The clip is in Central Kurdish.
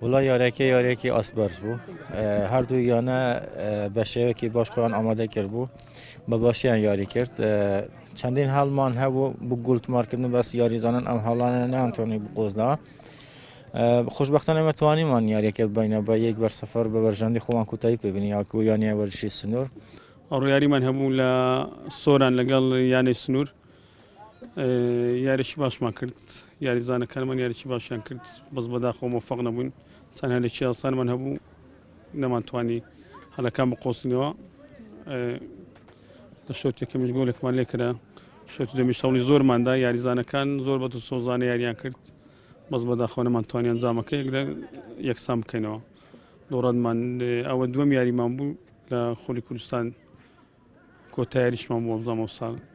ولا یاری که اسپرس بو هر دو یانه به شیوه که باشکوان آماده کرد بو با باشیان یاری کرد چندین حال من هبو بو گلت مارکردن بس یاری زنان ام حالانه نه انتونی بقوزدا خوشبختانه متوانی من یاری کرد بین با یک بر سفر به برجندی خوان کوتای ببینی یا کو یانی ورشی سنور یاری من هبو ل سوران لقال یعنی سنور یاریش باش ما کرد یاری زانه کار من یاریش باشیان کرد بس بداخو موفق نبون سنه لشی اصلا من هبو نمان توانی حالا کام بقوسنیوا شوتی که مشغول کمال کرده شوتی دمیش توانی زور من دا یاری زانه کان زور بتو سوزانه یاریان کرد بس بداخو نمان توانی انجام که یک سام کنوا دوران من اول دوم یاری من بو لخولی کردستان کوتاهیش من بو انجام وصل